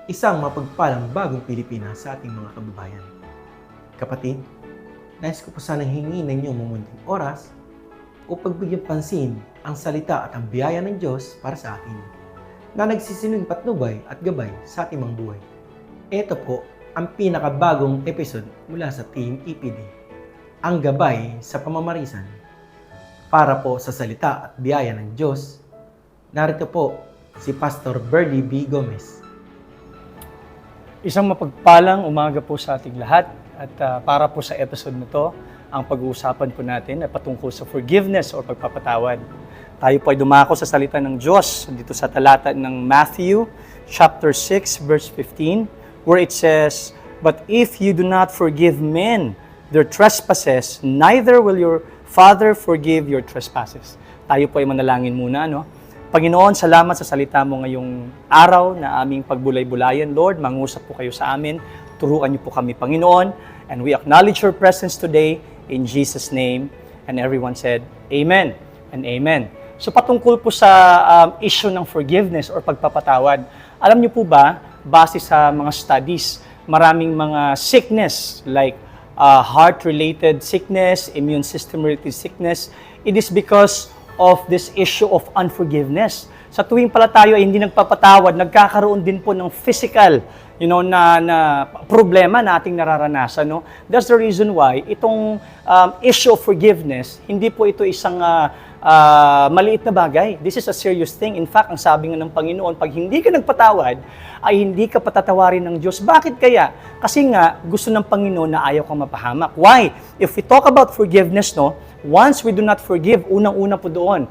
isang mapagpalang bagong Pilipinas sa ating mga kababayan. Kapatid, nais ko po sanang hingin ng inyong mamunting oras upang bigyan pansin ang salita at ang biyaya ng Diyos para sa atin na nagsisilbing patnubay at gabay sa ating mga buhay. Ito po ang pinakabagong episode mula sa Team EPD, ang gabay sa pamamarisan. Para po sa salita at biyaya ng Diyos, narito po si Pastor Bernie B. Gomez. Isang mapagpalang umaga po sa ating lahat at para po sa episode na to, ang pag-uusapan po natin ay patungkol sa forgiveness o pagpapatawad. Tayo po ay dumako sa salita ng Diyos dito sa talata ng Matthew chapter 6 verse 15 where it says, "But if you do not forgive men their trespasses, neither will your Father forgive your trespasses." Tayo po ay manalangin muna, no? Panginoon, salamat sa salita mo ngayong araw na aming pagbulay-bulayan. Lord, mangusap po kayo sa amin. Turuan niyo po kami, Panginoon. And we acknowledge your presence today in Jesus' name. And everyone said, Amen and Amen. So patungkol po sa issue ng forgiveness or pagpapatawad, alam niyo po ba, base sa mga studies, maraming mga sickness like heart-related sickness, immune system-related sickness, it is because of this issue of unforgiveness. Sa tuwing pala tayo ay hindi nagpapatawad, nagkakaroon din po ng physical, na problema na ating nararanasan, no? That's the reason why itong issue of forgiveness, hindi po ito isang maliit na bagay. This is a serious thing. In fact, ang sabi nga ng Panginoon, pag hindi ka nagpatawad, ay hindi ka patatawarin ng Diyos. Bakit kaya? Kasi nga, gusto ng Panginoon na ayaw kang mapahamak. Why? If we talk about forgiveness, no, once we do not forgive, unang-una po doon,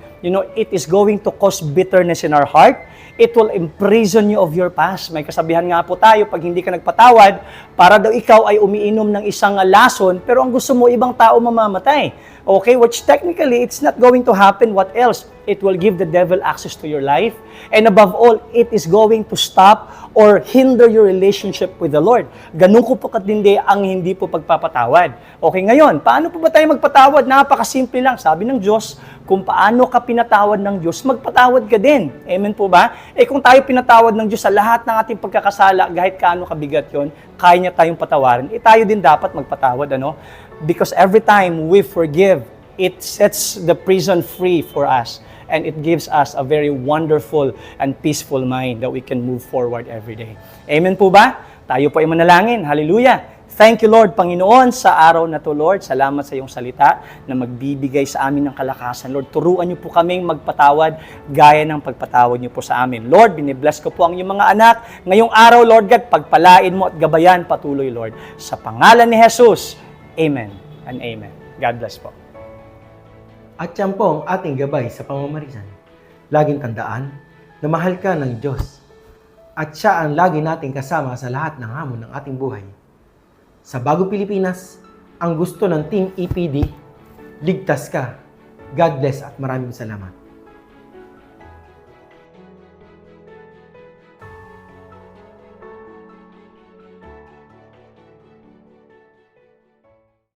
it is going to cause bitterness in our heart. It will imprison you of your past. May kasabihan nga po tayo, pag hindi ka nagpatawad, para daw ikaw ay umiinom ng isang lason, pero ang gusto mo, ibang tao mamamatay. Okay, which technically, it's not going to happen. What else? It will give the devil access to your life. And above all, it is going to stop or hinder your relationship with the Lord. Ganun ko po katindi ang hindi po pagpapatawad. Okay, ngayon, paano po ba tayo magpatawad? Napakasimple lang. Sabi ng Diyos, kung paano ka pinatawad ng Diyos, magpatawad ka din. Amen po ba? Kung tayo pinatawad ng Diyos sa lahat ng ating pagkakasala, kahit kaano kabigat yon, kaya niya tayong patawarin, tayo din dapat magpatawad, ano? Because every time we forgive, it sets the prison free for us. And it gives us a very wonderful and peaceful mind that we can move forward every day. Amen po ba? Tayo po ay manalangin. Hallelujah! Thank you, Lord, Panginoon, sa araw na to, Lord. Salamat sa iyong salita na magbibigay sa amin ng kalakasan. Lord, turuan niyo po kaming magpatawad gaya ng pagpatawad niyo po sa amin. Lord, binibless ko po ang iyong mga anak. Ngayong araw, Lord God, pagpalain mo at gabayan patuloy, Lord. Sa pangalan ni Jesus, Amen and Amen. God bless po. At yan po ang ating gabay sa pamamarisan. Laging tandaan na mahal ka ng Diyos at siya ang lagi nating kasama sa lahat ng hamon ng ating buhay. Sa Bagong Pilipinas, ang gusto ng Team EPD, ligtas ka. God bless at maraming salamat.